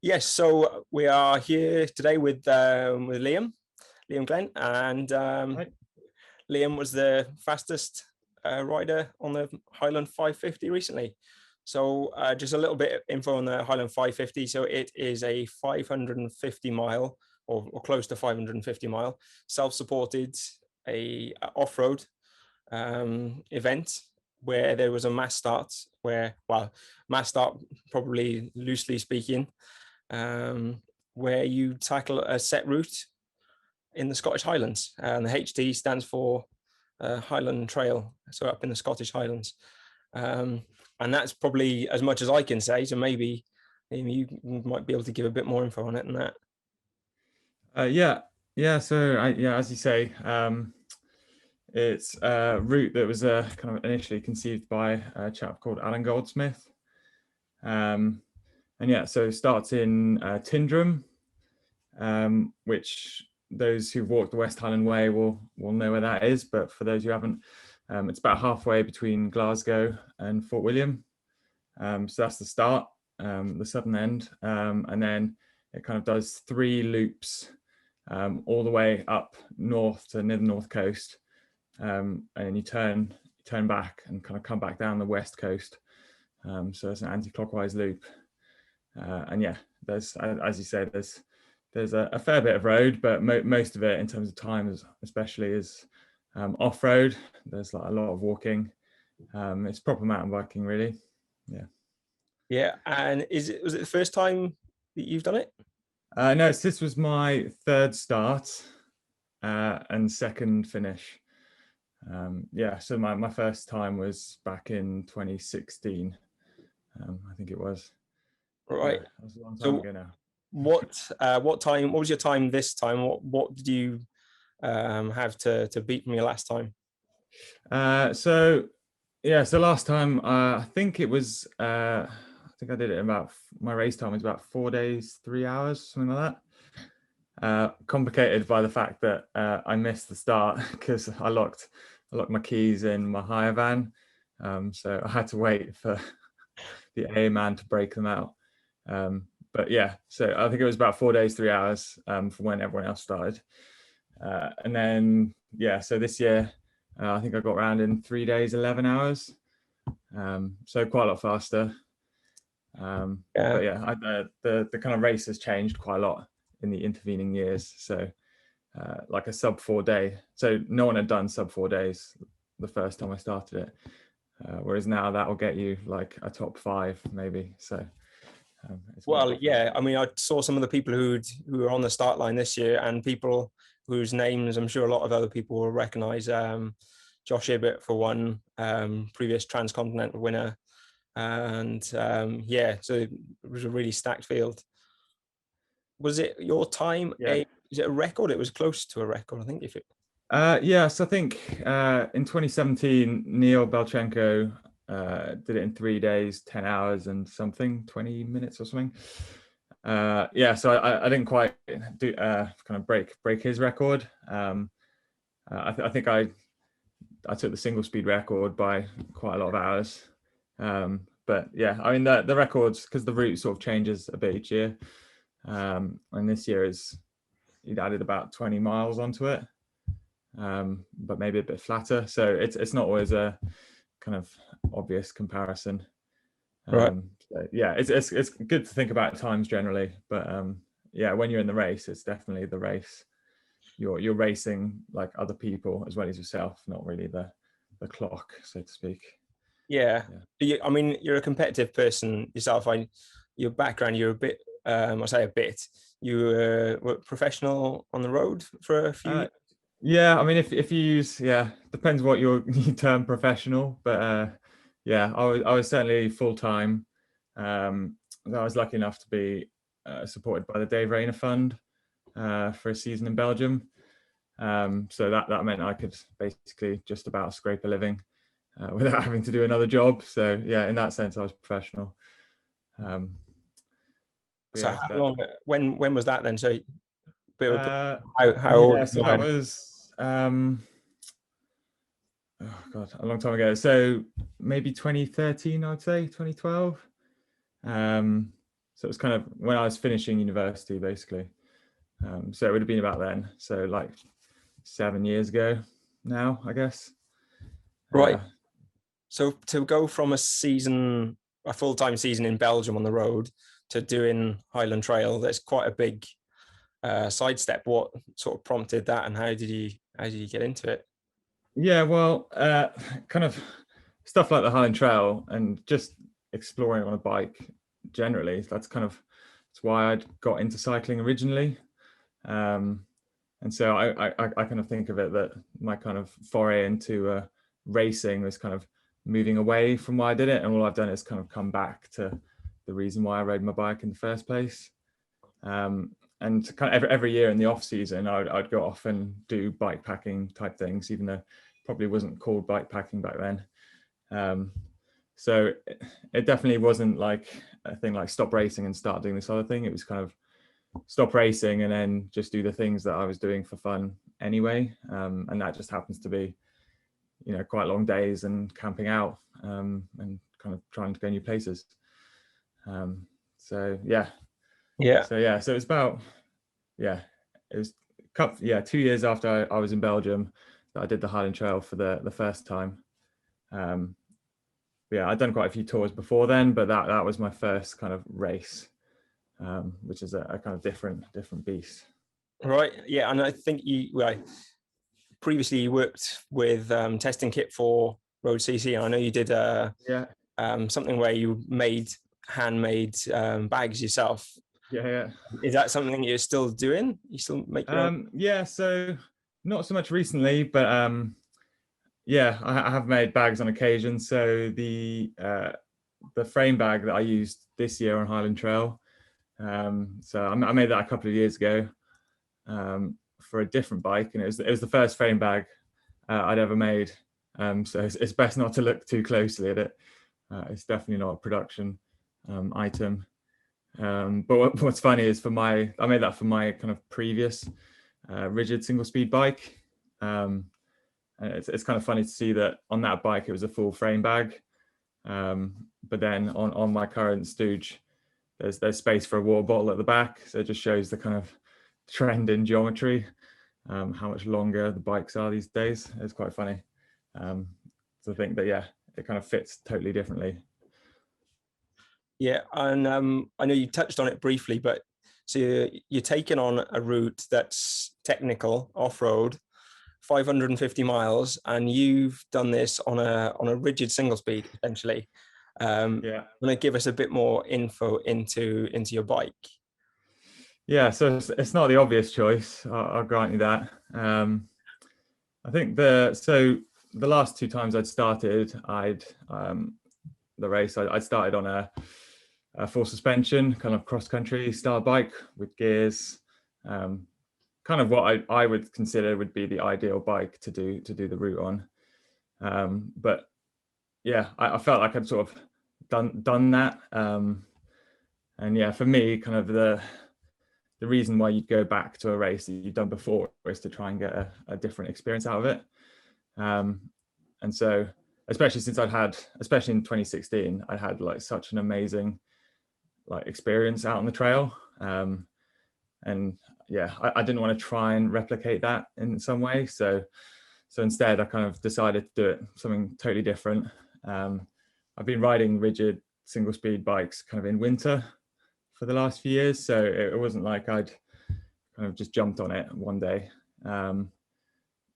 Yes, so we are here today with Liam Glenn, and Right. Liam was the fastest rider on the Highland 550 recently. So just a little bit of info on the Highland 550. So it is a 550 mile or close to 550 mile self-supported off-road event where there was a mass start mass start probably loosely speaking, where you tackle a set route in the Scottish Highlands, and the HT stands for Highland Trail, so up in the Scottish Highlands. And that's probably as much as I can say, so maybe you might be able to give a bit more info on it than that. So as you say, it's a route that was kind of initially conceived by a chap called Alan Goldsmith. So it starts in Tyndrum, which those who've walked the West Highland Way will know where that is. But for those who haven't, it's about halfway between Glasgow and Fort William. So that's the start, the southern end, and then it kind of does 3 loops all the way up north to near the north coast, and then you turn back and kind of come back down the west coast. So it's an anti-clockwise loop, and yeah, there's, as you said, there's a fair bit of road, but most of it in terms of time especially is off-road. There's like a lot of walking. It's proper mountain biking, really. Yeah, and was it the first time that you've done it? No, this was my 3rd start and 2nd finish. So my first time was back in 2016. I think it was. Right. That was a long time ago now. What was your time this time? What did you have to beat from your last time? So last time I think it was I think I did it about, my race time was about 4 days 3 hours, something like that. Complicated by the fact that I missed the start because I locked my keys in my hire van, so I had to wait for the A man to break them out. But yeah, so I think it was about 4 days 3 hours from when everyone else started, and then so this year I think I got around in 3 days 11 hours, so quite a lot faster. But yeah, the kind of race has changed quite a lot in the intervening years. So like a sub 4 day. So no one had done sub 4 days the first time I started it. Whereas now that will get you like a top 5 maybe. So well, yeah, I mean, I saw some of the people who were on the start line this year, and people whose names I'm sure a lot of other people will recognize. Josh Ibbott for one, previous transcontinental winner, and so it was a really stacked field. Was it your time? Yeah. Is it a record? It was close to a record, I think. So I think in 2017, Neil Belchenko did it in 3 days, 10 hours and something, 20 minutes or something. So I didn't quite do kind of break his record. I think I took the single speed record by quite a lot of hours. But yeah, I mean the records, because the route sort of changes a bit each year, and this year he'd added about 20 miles onto it, but maybe a bit flatter, so it's not always a kind of obvious comparison. Right. So yeah, it's good to think about times generally, but when you're in the race, it's definitely the race. You're racing like other people as well as yourself, not really the clock, so to speak. Yeah. I mean, you're a competitive person yourself. Your background, you're a bit, I say a bit, you were professional on the road for a few years. Yeah, I mean, if you use, depends what you term professional, but I was certainly full time. I was lucky enough to be supported by the Dave Rayner Fund for a season in Belgium. So that meant I could basically just about scrape a living without having to do another job. So yeah, in that sense, I was professional. So how long? When was that then? So how old? So that was oh god, a long time ago. So maybe 2013, I'd say 2012. So So it was kind of when I was finishing university, basically. So it would have been about then. So like 7 years ago now, I guess. Right. So to go from a full-time season in Belgium on the road to doing Highland Trail, that's quite a big sidestep. What sort of prompted that, and how did you get into it? Yeah, well, kind of stuff like the Highland Trail and just exploring on a bike generally. That's why I'd got into cycling originally. And so I kind of think of it that my kind of foray into racing was kind of moving away from why I did it, and all I've done is kind of come back to the reason why I rode my bike in the first place. And kind of every year in the off season, I'd go off and do bike packing type things, even though it probably wasn't called bike packing back then. So it definitely wasn't like a thing like stop racing and start doing this other thing. It was kind of stop racing and then just do the things that I was doing for fun anyway. And that just happens to be, quite long days and camping out, and kind of trying to go new places. So yeah. So it was about, it was 2 years after I was in Belgium that I did the Highland Trail for the first time. I'd done quite a few tours before then, but that was my first kind of race, which is a kind of different beast. Right. Yeah. And I think previously you worked with testing kit for Road.cc. I know you did something where you made handmade bags yourself. Yeah. Is that something you're still doing? You still make your own? Yeah, so not so much recently, but I have made bags on occasion. So the frame bag that I used this year on Highland Trail, so I made that a couple of years ago for a different bike, and it was the first frame bag I'd ever made. So it's best not to look too closely at it. It's definitely not a production item. But what's funny is I made that for my kind of previous rigid single speed bike. And it's kind of funny to see that on that bike it was a full frame bag, but then on my current Stooge there's space for a water bottle at the back, so it just shows the kind of trend in geometry, how much longer the bikes are these days. It's quite funny to think that it kind of fits totally differently. Yeah, and I know you touched on it briefly, but so you're taking on a route that's technical, off-road, 550 miles, and you've done this on a rigid single speed, essentially. Want to give us a bit more info into your bike? Yeah, so it's not the obvious choice. I'll grant you that. I think the last two times I'd started, the race, I started on a full suspension kind of cross country style bike with gears, kind of what I would consider would be the ideal bike to do the route on. But yeah, I felt like I'd sort of done that. And yeah, for me, kind of the reason why you'd go back to a race that you've done before is to try and get a different experience out of it. And so, especially since especially in 2016, I had like such an amazing like experience out on the trail. And yeah, I didn't want to try and replicate that in some way. So instead I kind of decided to do it something totally different. I've been riding rigid single speed bikes kind of in winter for the last few years. So it wasn't like I'd kind of just jumped on it one day. And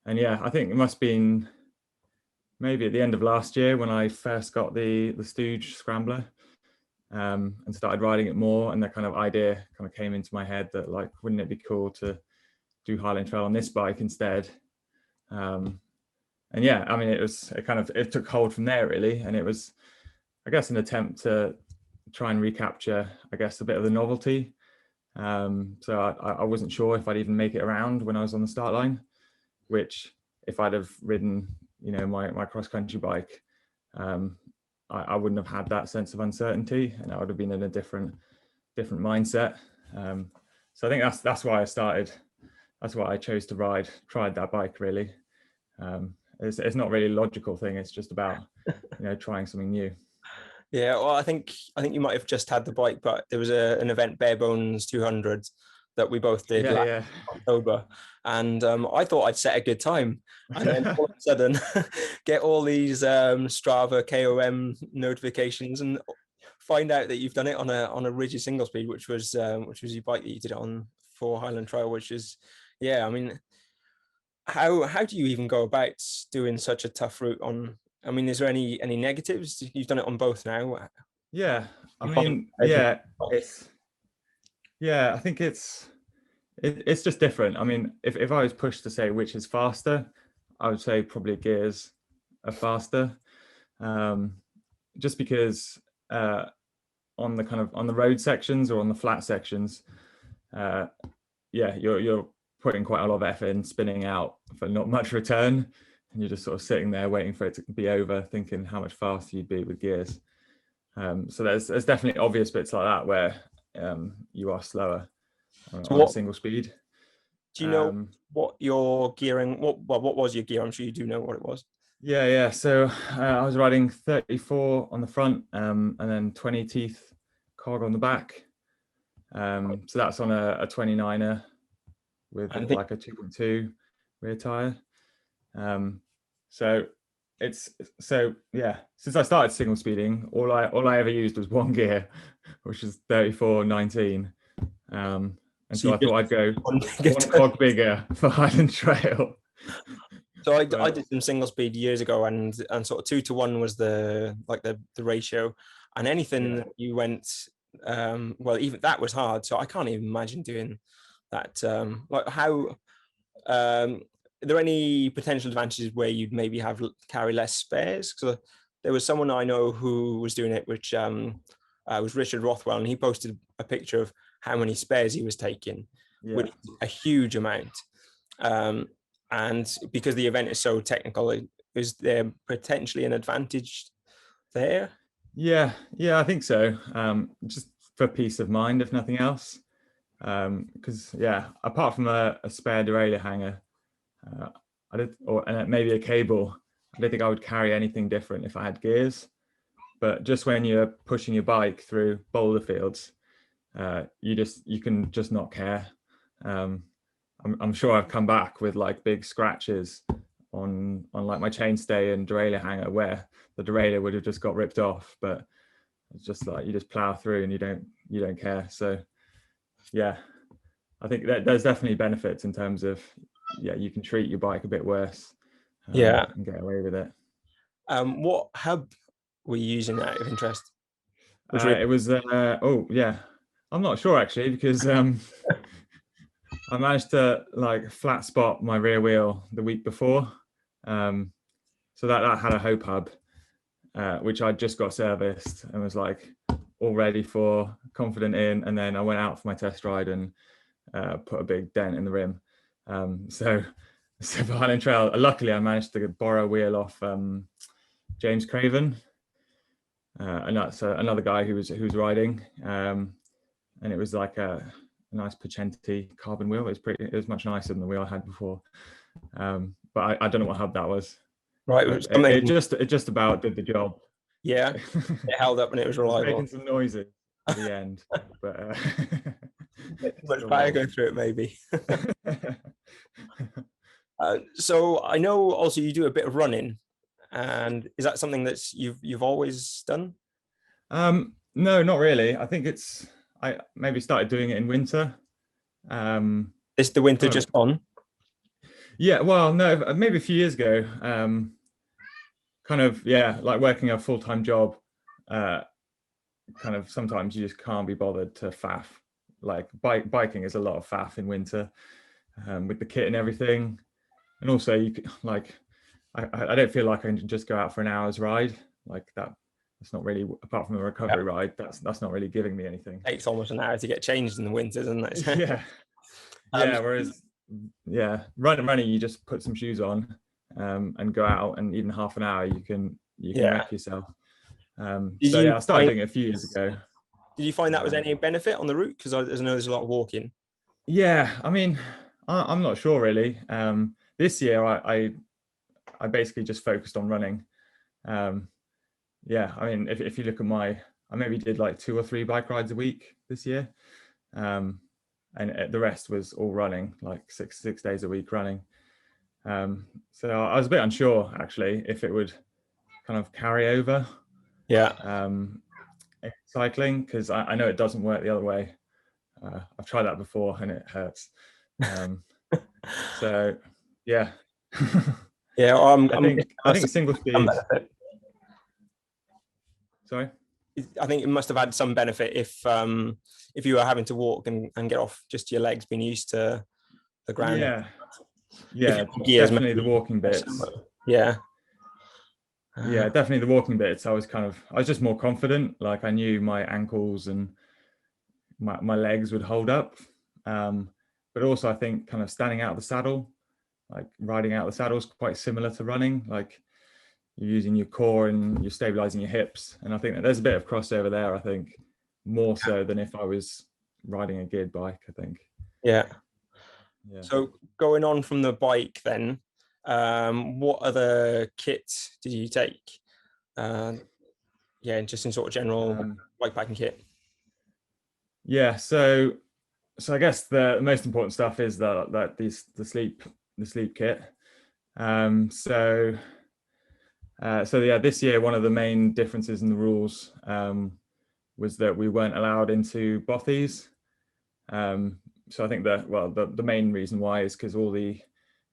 yeah, I think it must have been maybe at the end of last year when I first got the Stooge Scrambler, and started riding it more. And that kind of idea kind of came into my head that like, wouldn't it be cool to do Highland Trail on this bike instead? And yeah, I mean, it took hold from there really. And it was, I guess, an attempt to try and recapture, I guess, a bit of the novelty. So I wasn't sure if I'd even make it around when I was on the start line, which if I'd have ridden, my cross country bike, I wouldn't have had that sense of uncertainty, and I would have been in a different mindset. So I think that's why I started. That's why I chose to tried that bike really. It's not really a logical thing. It's just about, trying something new. Yeah, well, I think you might have just had the bike, but there was an event, Bare Bones 200, that we both did last Yeah, October, and I thought I'd set a good time, and then yeah. all of a sudden get all these Strava KOM notifications and find out that you've done it on a rigid single speed, which was your bike that you did it on for Highland Trail, which is, yeah, I mean, how do you even go about doing such a tough route on? I mean, is there any negatives? You've done it on both now. Yeah, I You find mean, I think it's just different. I mean, if I was pushed to say which is faster, I would say probably gears are faster, just because on the road sections or on the flat sections, you're putting quite a lot of effort in spinning out for not much return, and you're just sort of sitting there waiting for it to be over, thinking how much faster you'd be with gears. So there's definitely obvious bits like that where you are slower So on a single speed. do you know what your gearing? What was your gear? I'm sure you do know what it was. Yeah. So I was riding 34 on the front, and then 20 teeth cog on the back. So that's on a 29er with like a 2.2 rear tire. So since I started single speeding, all I ever used was one gear, which is 34/19. And so I thought I'd go one cog bigger for Highland Trail. So I did some single speed years ago, and sort of 2-to-1 was the ratio, and anything that you went, well, even that was hard. So I can't even imagine doing that. Like how, are there any potential advantages where you'd maybe carry less spares? Because there was someone I know who was doing it, which was Richard Rothwell, and he posted a picture of how many spares he was taking, which is a huge amount. And because the event is so technical, is there potentially an advantage there? Yeah, I think so. Just for peace of mind, if nothing else. Because apart from a spare derailleur hanger, and maybe a cable, I don't think I would carry anything different if I had gears. But just when you're pushing your bike through boulder fields, you can just not care. I'm sure I've come back with like big scratches on like my chainstay and derailleur hanger where the derailleur would have just got ripped off, but it's just like you just plow through and you don't care. So yeah, I think that there's definitely benefits in terms of you can treat your bike a bit worse, and get away with it. What hub were you using out of interest? It was I'm not sure actually, because I managed to like flat spot my rear wheel the week before, so that had a Hope hub, which I just got serviced and was like all ready for, confident in, and then I went out for my test ride and put a big dent in the rim. So for Highland Trail, luckily I managed to borrow a wheel off James Craven, and that's another guy who was riding, and it was like a nice Pacenti carbon wheel. It was much nicer than the wheel I had before, but I don't know what hub that was. Right, it just about did the job. Yeah, it held up and it was reliable. Making some noises at the end, but much power go through it maybe. So I know also you do a bit of running, and is that something that you've always done? No, not really. I think I maybe started doing it in winter. Is the winter just on? Yeah, well, no, maybe a few years ago. Like working a full-time job. Kind of sometimes you just can't be bothered to faff. Like biking is a lot of faff in winter, with the kit and everything. And also, I don't feel like I can just go out for an hour's ride like that. It's not really, apart from a recovery ride, that's not really giving me anything. It takes almost an hour to get changed in the winter, doesn't it? Yeah. Whereas, running, you just put some shoes on, and go out, and even half an hour you can wreck yourself. I started doing it a few years ago. Did you find that was any benefit on the route? Because I know there's a lot of walking. Yeah, I mean, I'm not sure really. This year I basically just focused on running. yeah, I mean, if you look at I maybe did like 2 or 3 bike rides a week this year. And the rest was all running, like six days a week running. So I was a bit unsure actually if it would kind of carry over Yeah. cycling, because I know it doesn't work the other way. I've tried that before and it hurts. So yeah. Yeah, I I'm think single some speed. benefit. Sorry. I think it must have had some benefit if you were having to walk and get off just your legs being used to the ground. If Yeah, your gears, definitely the maybe. walking bits. Yeah. Yeah, definitely the walking bits. I was just more confident. Like I knew my ankles and my legs would hold up. But also I think kind of standing out of the saddle, like riding out of the saddle is quite similar to running. Like you're using your core and you're stabilizing your hips. And I think that there's a bit of crossover there, I think, more so than if I was riding a geared bike, I think. Yeah. Yeah. So going on from the bike then, what other kit did you take? Yeah, just in sort of general bikepacking kit. Yeah, so I guess the most important stuff is the sleep kit. So yeah, this year one of the main differences in the rules was that we weren't allowed into bothies. So I think the main reason why is because all the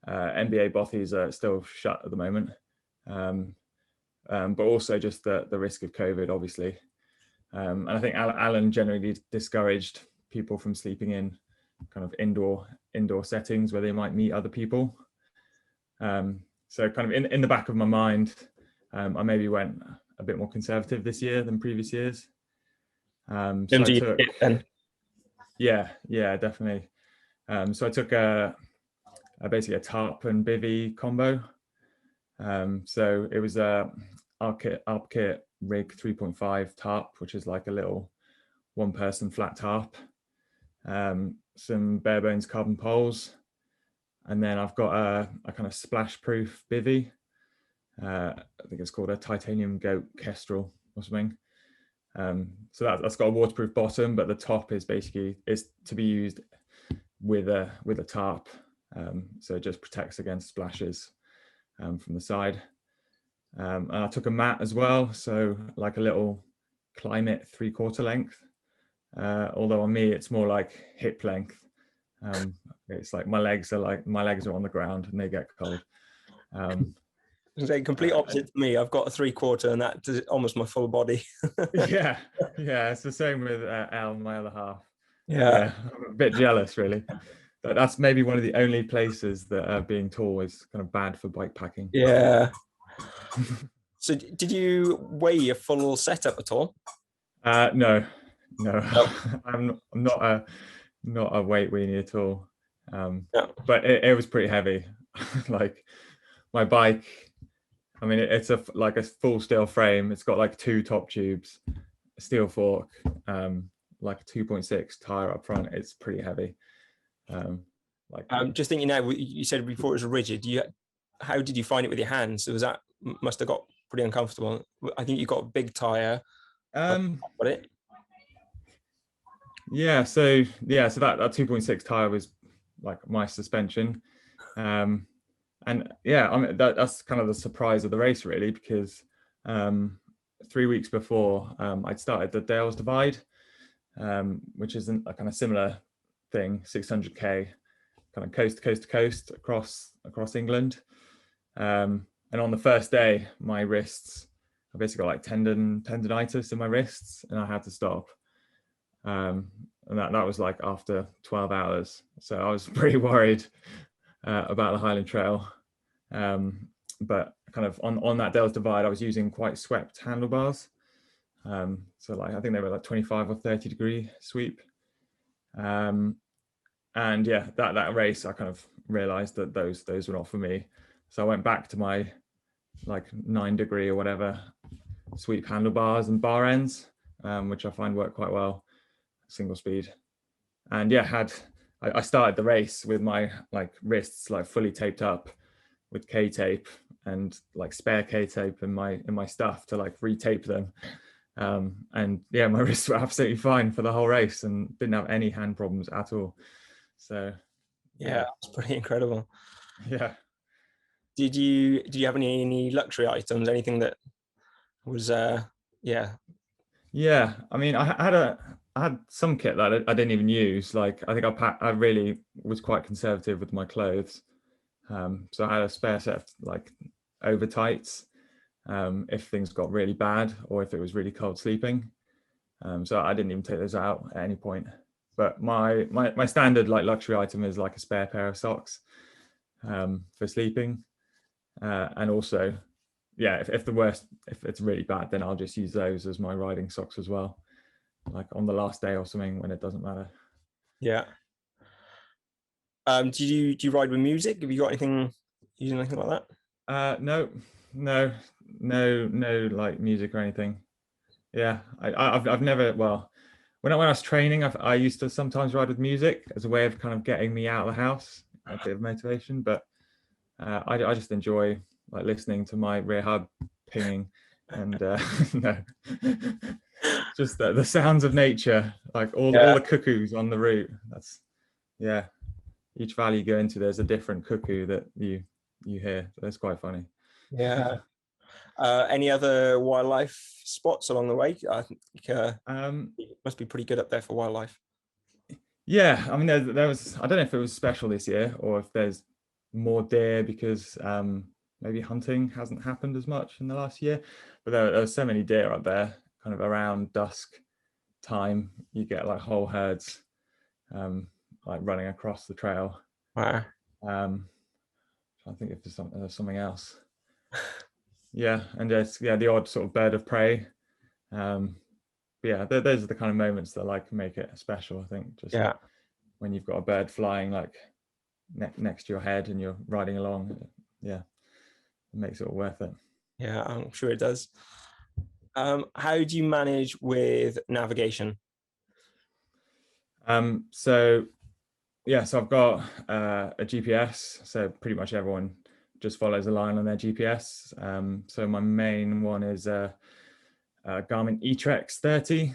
NBA bothies are still shut at the moment, but also just the risk of COVID, obviously. And I think Alan generally discouraged people from sleeping in kind of indoor settings where they might meet other people. So kind of in the back of my mind, I maybe went a bit more conservative this year than previous years. So I took, then. yeah, definitely. So I took basically a tarp and bivy combo. So it was a ARP-Kit Rig 3.5 tarp, which is like a little one-person flat tarp, some bare bones carbon poles, and then I've got a kind of splash-proof bivy. I think it's called a titanium goat kestrel or something. So that's got a waterproof bottom, but the top is to be used with a tarp, so it just protects against splashes from the side. And I took a mat as well, so like a little Climate 3/4 length. Although on me it's more like hip length. It's like my legs are on the ground and they get cold. It's a complete opposite to me. I've got a 3/4 and that's almost my full body. yeah, it's the same with Al, my other half. Yeah. I'm a bit jealous, really. But that's maybe one of the only places that being tall is kind of bad for bike packing. Yeah. So did you weigh your full setup at all? No. I'm not a weight weenie at all. But it was pretty heavy. Like my bike, I mean, it's a full steel frame. It's got like 2 top tubes, a steel fork, like a 2.6 tire up front. It's pretty heavy. Just thinking now, you said before it was rigid. How did you find it with your hands? Must have got pretty uncomfortable. I think you got a big tire. Got it. Yeah, so that 2.6 tire was like my suspension. And yeah, I mean that's kind of the surprise of the race really, because 3 weeks before I'd started the Dales Divide, which is a kind of similar thing, 600k, kind of coast to coast across England. And on the first day, my wrists, I basically got like tendonitis in my wrists, and I had to stop. And that was like after 12 hours. So I was pretty worried about the Highland Trail. But kind of on that Dales Divide, I was using quite swept handlebars. So like I think they were like 25 or 30 degree sweep. And yeah, that race, I kind of realized that those were not for me. So I went back to my like 9 degree or whatever sweep handlebars and bar ends, which I find work quite well, single speed. And yeah, I started the race with my like wrists like fully taped up with K tape, and like spare K-tape in my stuff to like retape them. And yeah, my wrists were absolutely fine for the whole race and didn't have any hand problems at all. So Yeah, it's pretty incredible. yeah. Did you have any luxury items? Anything that was yeah. Yeah, I mean, I had some kit that I didn't even use. Like, I think I really was quite conservative with my clothes. So I had a spare set of like over tights, if things got really bad or if it was really cold sleeping. So I didn't even take those out at any point. But my standard like luxury item is like a spare pair of socks, for sleeping, and also, yeah, if it's really bad, then I'll just use those as my riding socks as well, like on the last day or something when it doesn't matter. Yeah. Do you ride with music? Have you got anything using anything like that? No, no, no, like music or anything. Yeah, I've never, well, when I was training, I used to sometimes ride with music as a way of kind of getting me out of the house, a bit of motivation. But I just enjoy like listening to my rear hub pinging, and no, just the sounds of nature, like all the cuckoos on the route. That's, yeah, each valley you go into, there's a different cuckoo that you hear. That's quite funny. Yeah. Any other wildlife spots along the way? I think it must be pretty good up there for wildlife. Yeah, I mean, there was, I don't know if it was special this year or if there's more deer because maybe hunting hasn't happened as much in the last year, but there were so many deer up there, kind of around dusk time. You get like whole herds, like running across the trail. Wow. I think if there's something else. Yeah, and there's, yeah, the odd sort of bird of prey. But yeah, those are the kind of moments that like make it special, I think. Just Yeah. when you've got a bird flying like next to your head and you're riding along, yeah, it makes it all worth it. Yeah, I'm sure it does. How do you manage with navigation? So yeah, so I've got a GPS. So pretty much everyone just follows a line on their GPS. So my main one is Garmin eTrex 30,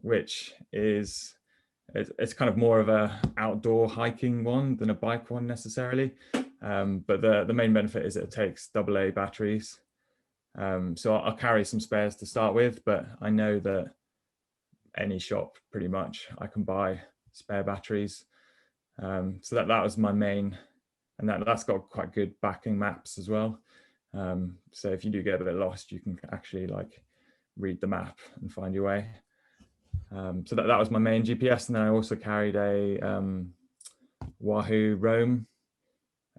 which is, it's kind of more of a outdoor hiking one than a bike one necessarily. But the main benefit is it takes AA batteries. So I'll carry some spares to start with, but I know that any shop pretty much I can buy spare batteries. So that was my main, and that's got quite good backing maps as well. So if you do get a bit lost, you can actually like read the map and find your way. So that was my main GPS, and then I also carried a Wahoo Roam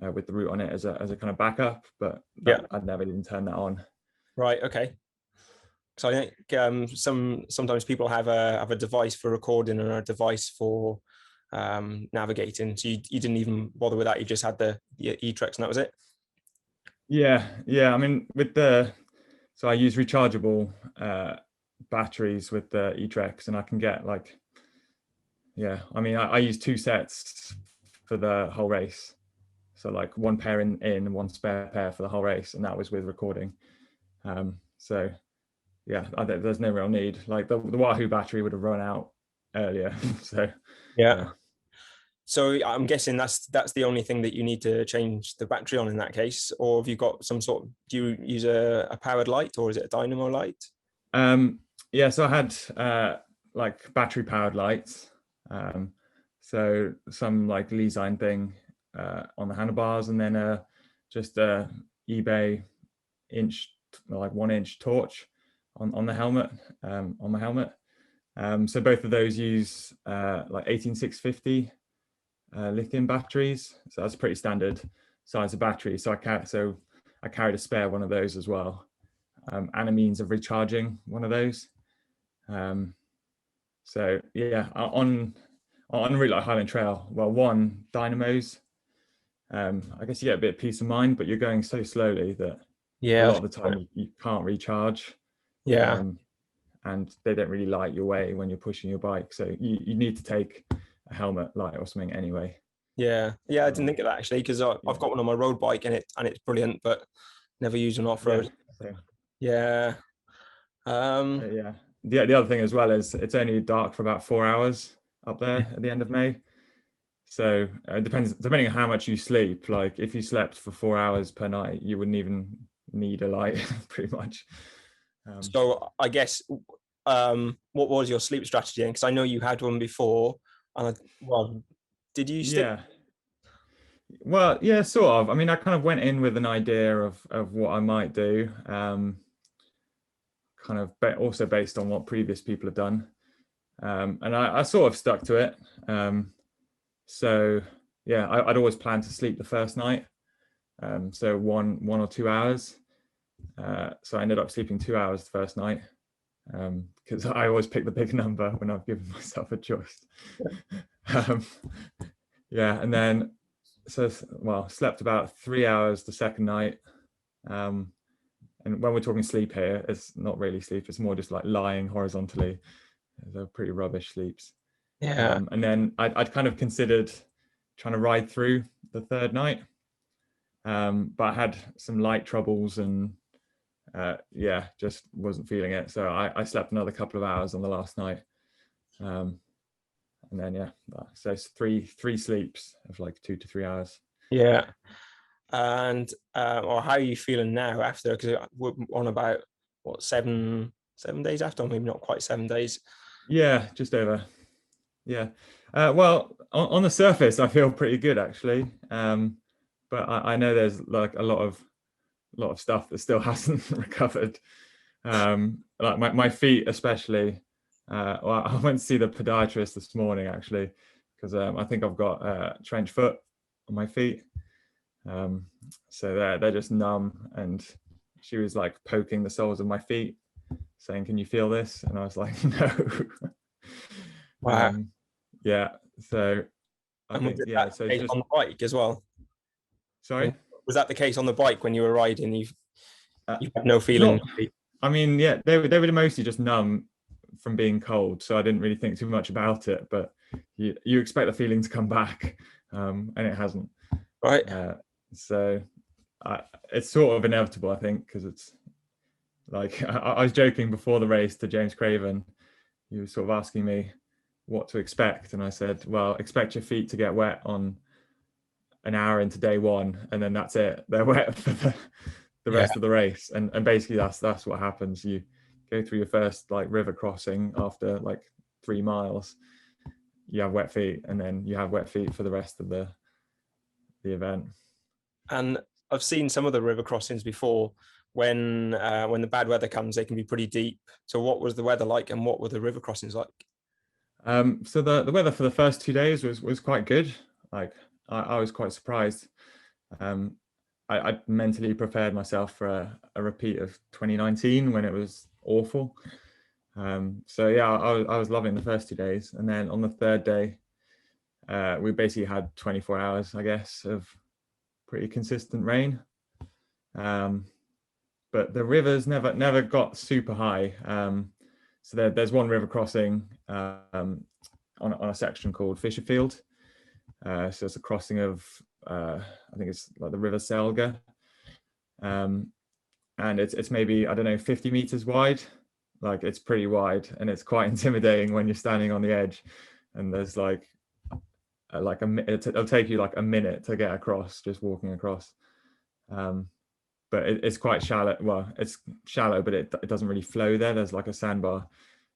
with the route on it as a kind of backup, but I'd never even turn that on. Right. Okay. So I think sometimes people have a device for recording and a device for navigating. So you didn't even bother with that. You just had the eTrex and that was it. Yeah. I mean, so I use rechargeable batteries with the eTrex, and I can get like, yeah, I mean, I use 2 sets for the whole race. So like one pair in one spare pair for the whole race, and that was with recording. So yeah, there's no real need. Like the Wahoo battery would have run out earlier. So yeah. So I'm guessing that's the only thing that you need to change the battery on in that case, or have you got some sort of, do you use a powered light or is it a dynamo light? Yeah, so I had like battery powered lights. So some like Lesign thing on the handlebars, and then just a eBay like 1-inch torch on the helmet, on my helmet. So both of those use like 18650 lithium batteries. So that's a pretty standard size of battery. So I carried a spare one of those as well, and a means of recharging one of those. So yeah, on a route like Highland Trail, well, one, dynamos, I guess you get a bit of peace of mind, but you're going so slowly that a lot of the time you can't recharge. Yeah. And they don't really light your way when you're pushing your bike. So you need to take a helmet light or something anyway. Yeah, I didn't think of that actually, because I've Yeah, got one on my road bike and it's brilliant, but never used on off yeah, road. so, Yeah. yeah. The other thing as well is it's only dark for about 4 hours up there at the end of May. So it depends, depending on how much you sleep. Like if you slept for 4 hours per night, you wouldn't even need a light, pretty much. So I guess, what was your sleep strategy? Because I know you had one before, and well, did you stick? Yeah. Well, yeah, sort of. I mean, I kind of went in with an idea of what I might do, kind of also based on what previous people have done, and I sort of stuck to it. So yeah, I'd always planned to sleep the first night, so 1 or 2 hours. So I ended up sleeping 2 hours the first night, because I always pick the big number when I've given myself a choice. um, yeah, and then slept about 3 hours the second night. And when we're talking sleep here, it's not really sleep, it's more just like lying horizontally. They're pretty rubbish sleeps. Yeah. And then I'd kind of considered trying to ride through the third night, but I had some light troubles and yeah, just wasn't feeling it. So I slept another couple of hours on the last night. And then yeah, so it's three sleeps of like 2 to 3 hours. Yeah. And or how are you feeling now after? Because we're on about what, 7 days after, or maybe not quite 7 days. Yeah, just over. Yeah. Well, on the surface, I feel pretty good actually. But I know there's like a lot of stuff that still hasn't recovered. Like my feet especially. Well, I went to see the podiatrist this morning actually, because I think I've got trench foot on my feet. So they're just numb, and she was like poking the soles of my feet, saying, "Can you feel this?" And I was like, "No." Wow. Yeah. So I And was think it yeah. that So it's case just on the bike as well? sorry. Was that the case on the bike when you were riding? Uh, You had no feeling? not. I mean, yeah, they were mostly just numb from being cold, so I didn't really think too much about it. But you expect the feeling to come back, and it hasn't. Right. So it's sort of inevitable, I think, because it's like I was joking before the race to James Craven. He was sort of asking me what to expect, and I said, "Well, expect your feet to get wet on an hour into day one, and then that's it. They're wet for the Yeah. rest of the race." And basically that's what happens. You go through your first like river crossing after like 3 miles, you have wet feet, and then you have wet feet for the rest of the event. And I've seen some of the river crossings before. When the bad weather comes, they can be pretty deep. So what was the weather like, and what were the river crossings like? So the weather for the first 2 days was quite good. Like I was quite surprised. Um, I mentally prepared myself for a repeat of 2019 when it was awful. So yeah, I was loving the first 2 days, and then on the third day, we basically had 24 hours, I guess, of pretty consistent rain. But the rivers never got super high. So there's one river crossing on a section called Fisherfield. So it's a crossing of I think it's like the River Selga, and it's maybe, I don't know, 50 meters wide. Like it's pretty wide, and it's quite intimidating when you're standing on the edge, and there's like it'll take you like a minute to get across, just walking across. But it's quite shallow. Well, it's shallow, but it doesn't really flow there. There's like a sandbar,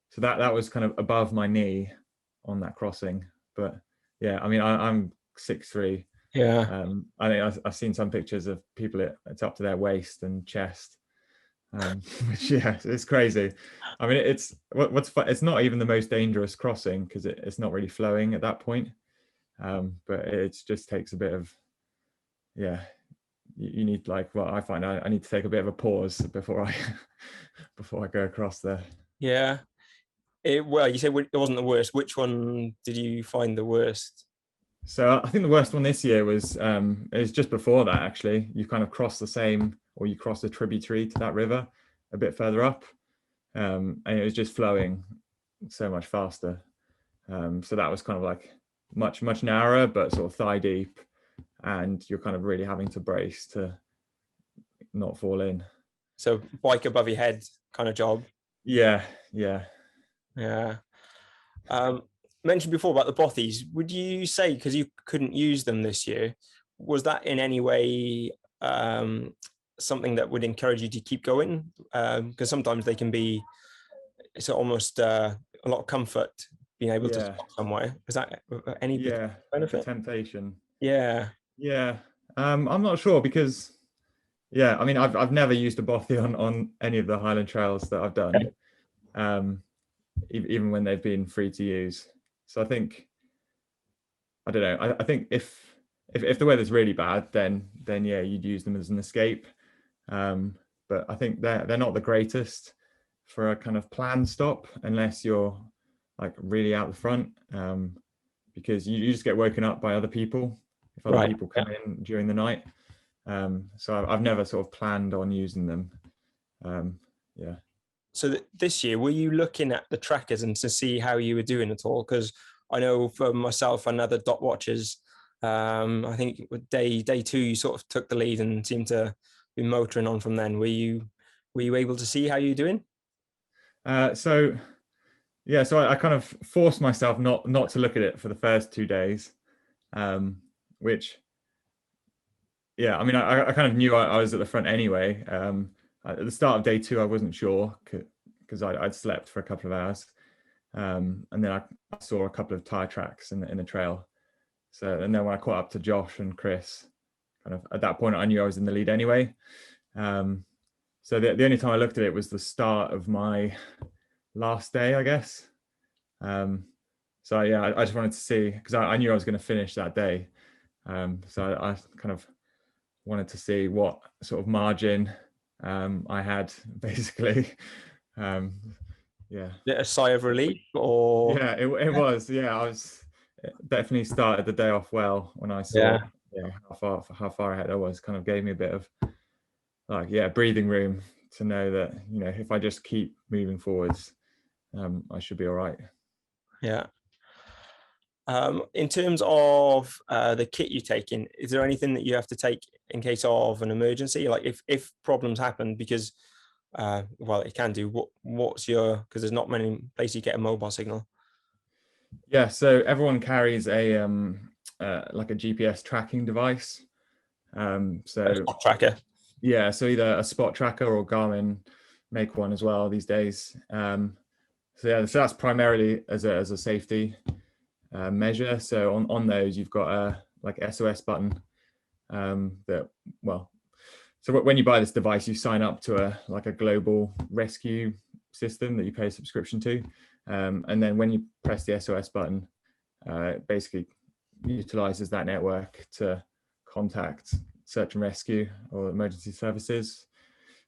so that was kind of above my knee on that crossing. But yeah, I mean, I'm 6'3". Yeah. I think I've seen some pictures of people it's up to their waist and chest, which yeah, it's crazy. I mean, it's not even the most dangerous crossing because it's not really flowing at that point, but it just takes a bit of, yeah, you need, like, well, I find I need to take a bit of a pause before I before I go across there. Yeah. Well, you said it wasn't the worst. Which one did you find the worst? So I think the worst one this year was it was just before that actually. You kind of cross the same, or you cross a tributary to that river a bit further up, and it was just flowing so much faster. So that was kind of like much narrower, but sort of thigh deep, and you're kind of really having to brace to not fall in. So bike above your head kind of job. Yeah. Mentioned before about the bothies. Would you say, because you couldn't use them this year, was that in any way something that would encourage you to keep going? Because sometimes they can be, it's almost a lot of comfort being able to stop somewhere. Is that any benefit? Temptation. Yeah. I'm not sure, because I mean, I've never used a bothy on any of the Highland trails that I've done, even when they've been free to use. So I think, I don't know, I think if the weather's really bad, then yeah, you'd use them as an escape. But I think they're not the greatest for a kind of planned stop, unless you're like really out the front, because you just get woken up by other people if other people come in during the night. So I've never sort of planned on using them. So this year, were you looking at the trackers and to see how you were doing at all? Because I know for myself and other dot watchers, I think with day 2, you sort of took the lead and seemed to be motoring on from then. Were you able to see how you're doing? So I kind of forced myself not to look at it for the first 2 days, which, I mean, I kind of knew I was at the front anyway. At the start of day 2, I wasn't sure, because I'd slept for a couple of hours, and then I saw a couple of tire tracks in the trail. So, and then when I caught up to Josh and Chris, kind of at that point, I knew I was in the lead anyway. So the only time I looked at it was the start of my last day, I guess. So I just wanted to see, because I knew I was going to finish that day. So I kind of wanted to see what sort of margin I had, basically. A sigh of relief, or it was. I was definitely started the day off well when I saw how far ahead I was. Kind of gave me a bit of breathing room to know that, if I just keep moving forwards, I should be all right. In terms of the kit you take in, is there anything that you have to take in case of an emergency? Like if problems happen, because it can do. What's your, because there's not many places you get a mobile signal. So everyone carries a like a GPS tracking device. A spot tracker. So either a spot tracker or Garmin make one as well these days. So that's primarily as a safety measure. So on those, you've got a like SOS button. So when you buy this device, you sign up to a global rescue system that you pay a subscription to, and then when you press the SOS button, it basically utilizes that network to contact search and rescue or emergency services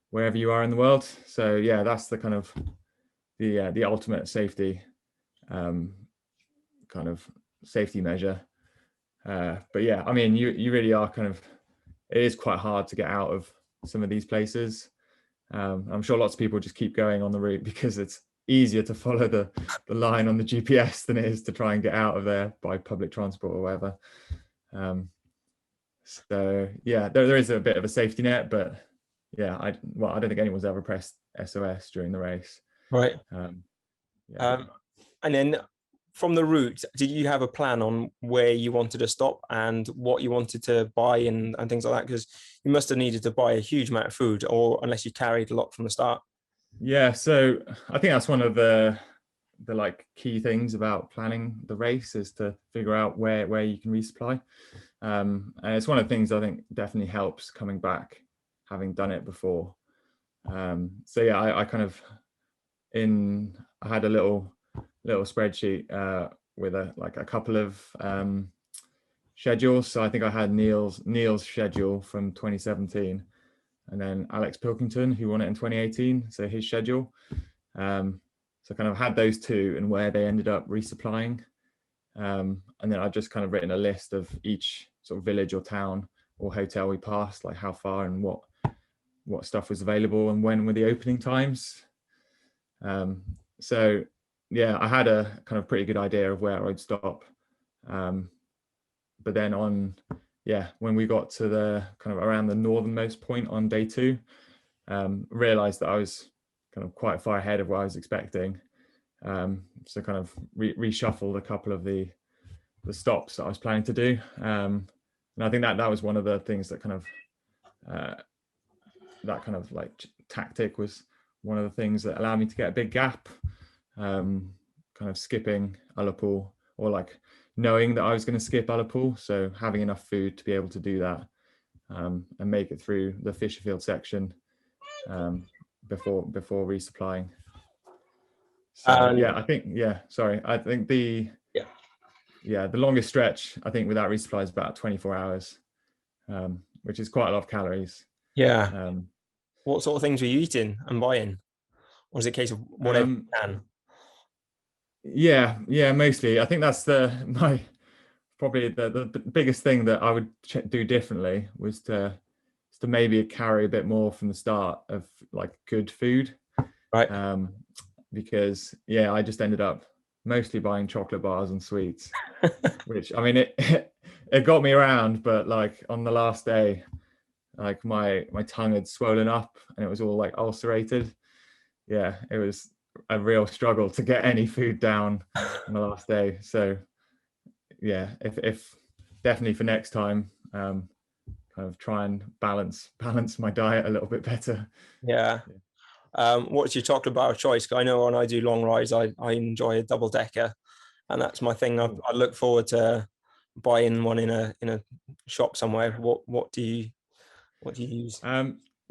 wherever you are in the world. So that's the kind of the ultimate safety kind of safety measure. But I mean, you really are kind of, it is quite hard to get out of some of these places. I'm sure lots of people just keep going on the route because it's easier to follow the line on the GPS than it is to try and get out of there by public transport or whatever. So there is a bit of a safety net, but I don't think anyone's ever pressed SOS during the race. Right. And then from the route, did you have a plan on where you wanted to stop and what you wanted to buy and things like that? Because you must have needed to buy a huge amount of food, or unless you carried a lot from the start. So I think that's one of the like key things about planning the race, is to figure out where you can resupply. And it's one of the things I think definitely helps coming back, having done it before. I kind of I had a little spreadsheet with a couple of schedules. So I think I had Neil's schedule from 2017, and then Alex Pilkington, who won it in 2018, so his schedule. So kind of had those two and where they ended up resupplying. And then I've just kind of written a list of each sort of village or town or hotel we passed, like how far and what stuff was available and when were the opening times. I had a kind of pretty good idea of where I'd stop. But then when we got to the kind of around the northernmost point on day 2, realized that I was kind of quite far ahead of what I was expecting. So kind of reshuffled a couple of the stops that I was planning to do. And I think that was one of the things that kind of that kind of like tactic was one of the things that allowed me to get a big gap, kind of skipping Ullapool, or like knowing that I was going to skip Ullapool, so having enough food to be able to do that, and make it through the Fisherfield section before resupplying. So I think the longest stretch I think without resupply is about 24 hours, which is quite a lot of calories. What sort of things were you eating and buying? Or was it a case of whatever you can? Yeah, mostly. I think that's probably the biggest thing that I would do differently was to maybe carry a bit more from the start of like good food. Right. Because I just ended up mostly buying chocolate bars and sweets, which, I mean, it got me around, but like on the last day, like my tongue had swollen up and it was all like ulcerated. Yeah, it was a real struggle to get any food down on the last day. So yeah, if definitely for next time, kind of try and balance my diet a little bit better. What's your chocolate bar of choice? I know when I do long rides, I enjoy a double decker, and that's my thing. I look forward to buying one in a shop somewhere. What do you use?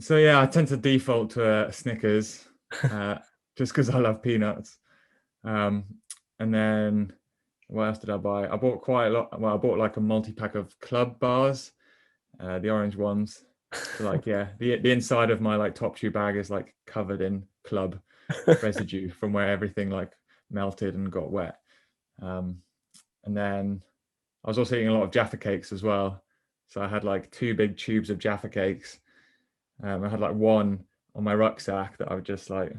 So yeah, I tend to default to a Snickers, just because I love peanuts. And then what else did I buy? I bought quite a lot. Well, I bought like a multi-pack of club bars, the orange ones. So like, the inside of my like top shoe bag is like covered in club residue from where everything like melted and got wet. And then I was also eating a lot of Jaffa cakes as well. So I had like 2 big tubes of Jaffa cakes. I had like one on my rucksack that I would just like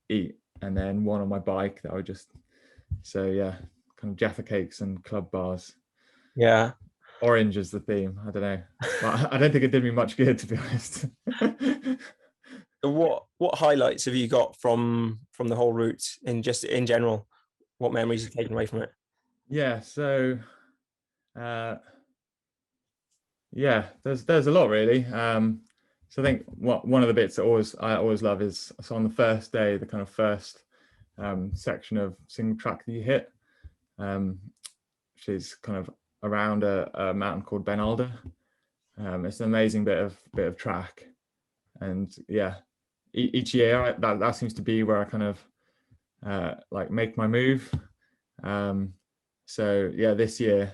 eat, and then one on my bike that I would just, kind of Jaffa cakes and club bars. Yeah. Orange is the theme. I don't know. But I don't think it did me much good, to be honest. What highlights have you got from the whole route in general? What memories have you taken away from it? Yeah, so there's a lot really. So I think one of the bits that I always love is, so on the first day, the kind of first section of single track that you hit, which is kind of around a mountain called Ben Alder. It's an amazing bit of track, and each year that seems to be where I kind of like make my move. So this year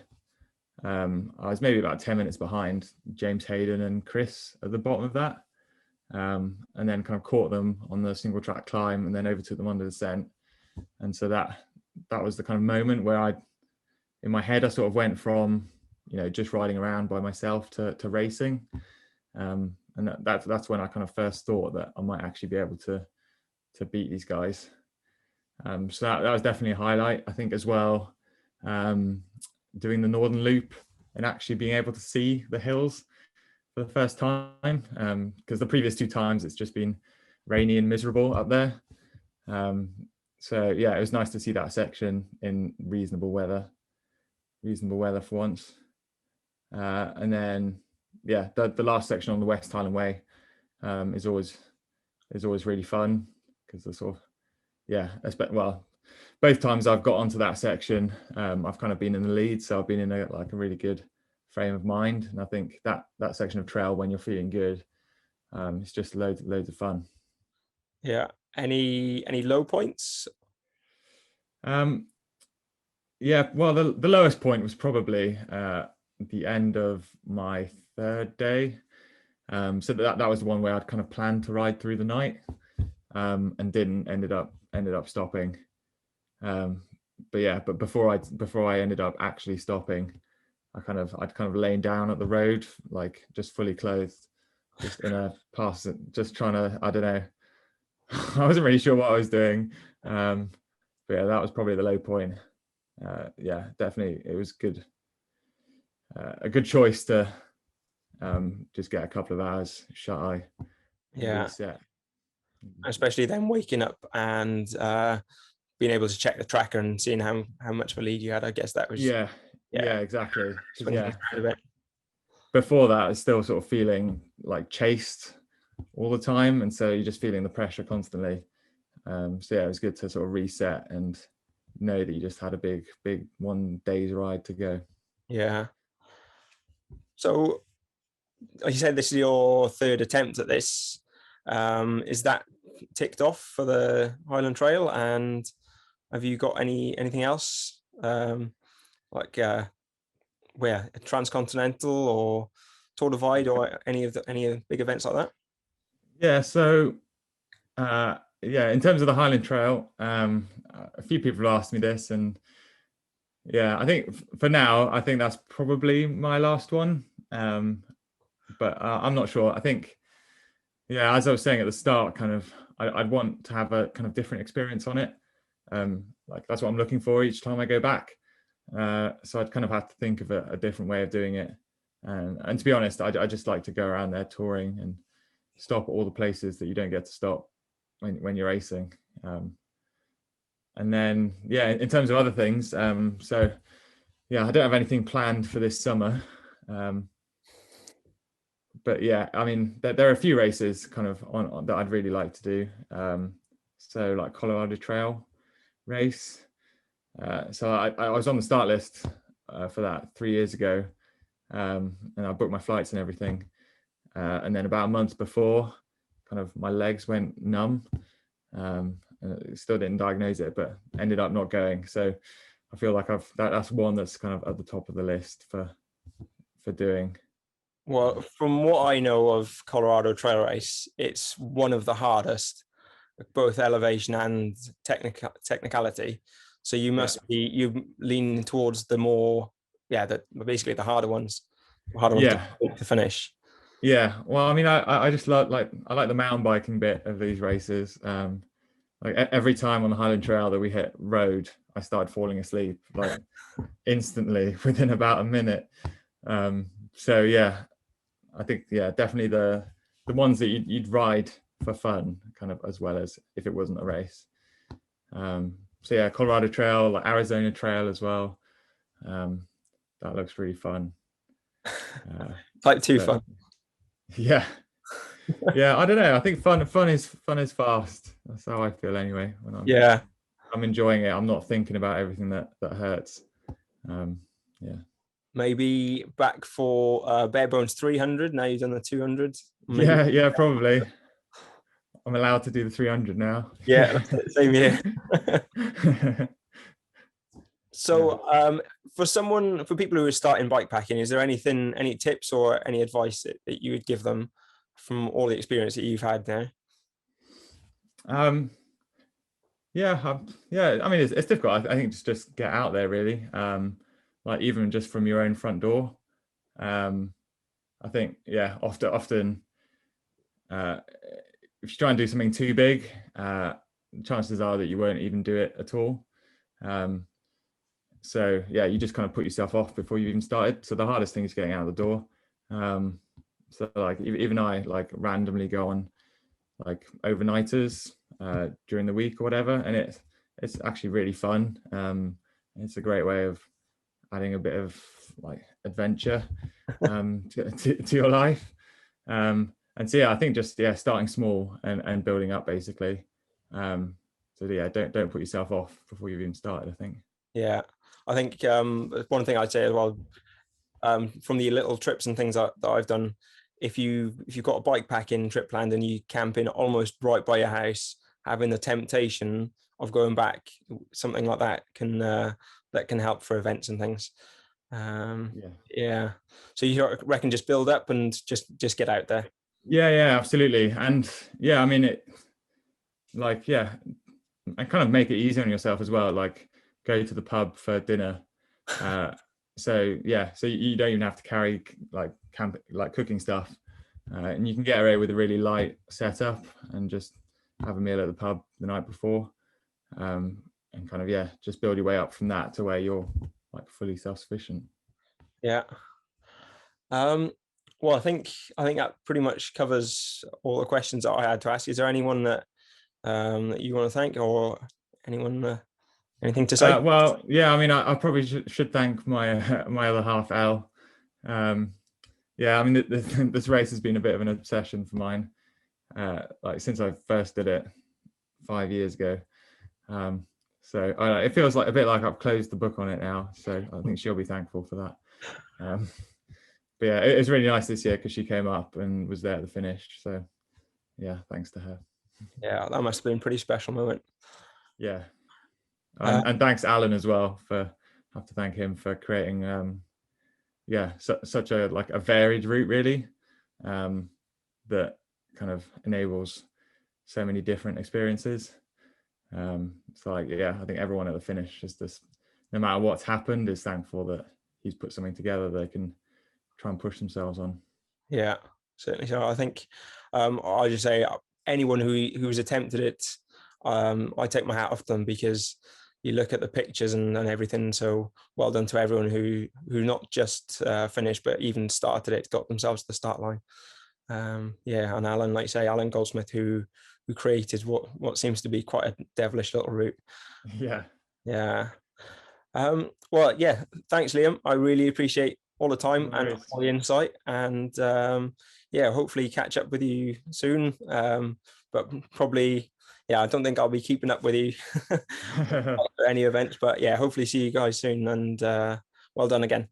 I was maybe about 10 minutes behind James Hayden and Chris at the bottom of that, and then kind of caught them on the single track climb and then overtook them on the descent. And so that was the kind of moment where in my head I sort of went from just riding around by myself to racing, and that's when I kind of first thought that I might actually be able to beat these guys. So that was definitely a highlight, I think, as well. Doing the Northern Loop and actually being able to see the hills for the first time, because the previous 2 times it's just been rainy and miserable up there. So it was nice to see that section in reasonable weather for once. And then the last section on the West Highland Way is always really fun, because the sort of both times I've got onto that section, I've kind of been in the lead, so I've been in a really good frame of mind. And I think that section of trail, when you're feeling good, it's just loads of fun. Yeah. Any low points? Well, the lowest point was probably the end of my 3rd day. So that was the one where I'd kind of planned to ride through the night, and ended up stopping. But before I ended up actually stopping, I'd kind of lain down at the road, like just fully clothed, just in a pass, just trying to, I don't know, I wasn't really sure what I was doing. But that was probably the low point. yeah, definitely it was good, a good choice to just get a couple of hours shut eye and Yeah, reset. especially then waking up and being able to check the tracker and seeing how much of a lead you had. I guess that was Yeah, exactly. Because swings things around a bit. before that, I was still sort of feeling like chased all the time, and so you're just feeling the pressure constantly. So yeah, it was good to sort of reset and know that you just had a big 1 day's ride to go. Yeah. So like you said, this is your third attempt at this. Is that ticked off for the Highland Trail? And have you got anything else, like where Transcontinental or Tour Divide or any of the big events like that? Yeah, so yeah, in terms of the Highland Trail, a few people have asked me this, and yeah, I think for now, I think that's probably my last one. But I'm not sure. I think, yeah, as I was saying at the start, kind of, I'd want to have a kind of different experience on it. Like that's what I'm looking for each time I go back. So I'd kind of have to think of a different way of doing it. And to be honest, I just like to go around there touring and stop at all the places that you don't get to stop when you're racing. And then, yeah, in terms of other things, so yeah, I don't have anything planned for this summer. But yeah, I mean, there are a few races kind of on that I'd really like to do. So like Colorado Trail race. So I was on the start list for that 3 years ago, and I booked my flights and everything. And then about a month before, kind of my legs went numb. And still didn't diagnose it, but ended up not going. So I feel like that's one that's kind of at the top of the list for doing. Well, from what I know of Colorado Trail Race, it's one of the hardest, both elevation and technicality. So you must be you lean towards the more, basically the harder ones, Yeah, to finish. yeah. Well, I mean, I just I like the mountain biking bit of these races. Like every time on the Highland Trail that we hit road, I started falling asleep like instantly within about a minute. So yeah, I think definitely the ones that you'd ride for fun, kind of, as well as if it wasn't a race. So yeah, Colorado Trail, like Arizona Trail as well. That looks really fun. Type 2 fun. Yeah. Yeah, I don't know. I think fun is fast. That's how I feel anyway. When I'm enjoying it, I'm not thinking about everything that hurts. Yeah. Maybe back for bare bones 300. Now you've done the 200. Maybe. Yeah, probably. I'm allowed to do the 300 now. Yeah, same here. So, for people who are starting bikepacking, is there any tips or any advice that you would give them from all the experience that you've had now? Yeah. I mean, it's difficult. I think just get out there, really. Like even just from your own front door. I think, yeah, often, if you try and do something too big, chances are that you won't even do it at all. So yeah, you just kind of put yourself off before you even started. So the hardest thing is getting out of the door. So like even I like randomly go on like overnighters during the week or whatever, and it's actually really fun. It's a great way of adding a bit of like adventure to your life. And so yeah, I think just starting small and building up basically. So yeah, don't put yourself off before you've even started, I think. Yeah, I think one thing I'd say as well, from the little trips and things that I've done, if you've got a bike packing trip planned and you camp in almost right by your house, having the temptation of going back, something like that can help for events and things. Yeah. So you reckon just build up and just get out there? Yeah, absolutely. And yeah, I mean it, like, yeah, and kind of make it easy on yourself as well. Like go to the pub for dinner. So yeah, so you don't even have to carry like cooking stuff, and you can get away with a really light setup and just have a meal at the pub the night before. and kind of, yeah, just build your way up from that to where you're like fully self-sufficient. Yeah. Well, I think that pretty much covers all the questions that I had to ask. Is there anyone that that you want to thank, or anyone anything to say? Well, yeah, I mean, I probably should thank my my other half, Elle. Yeah, I mean, this race has been a bit of an obsession for mine, like since I first did it 5 years ago. So it feels like a bit like I've closed the book on it now. So I think she'll be thankful for that. But yeah, it was really nice this year because she came up and was there at the finish. So yeah, thanks to her. Yeah, that must have been a pretty special moment. Yeah, and thanks Alan as well, have to thank him for creating yeah, such a like a varied route really, that kind of enables so many different experiences. So like, yeah, I think everyone at the finish is just, no matter what's happened, is thankful that he's put something together they can try and push themselves on. Yeah, certainly. So I think I'll just say anyone who's attempted it, I take my hat off them, because you look at the pictures and everything. So well done to everyone who not just finished, but even started it, got themselves to the start line. Yeah, and Alan, like you say, Alan Goldsmith, who created what seems to be quite a devilish little route. Yeah. Yeah. Well, yeah, thanks, Liam. I really appreciate all the time and all the insight. And yeah, hopefully catch up with you soon. But probably, yeah, I don't think I'll be keeping up with you for any events. But yeah, hopefully see you guys soon. And well done again.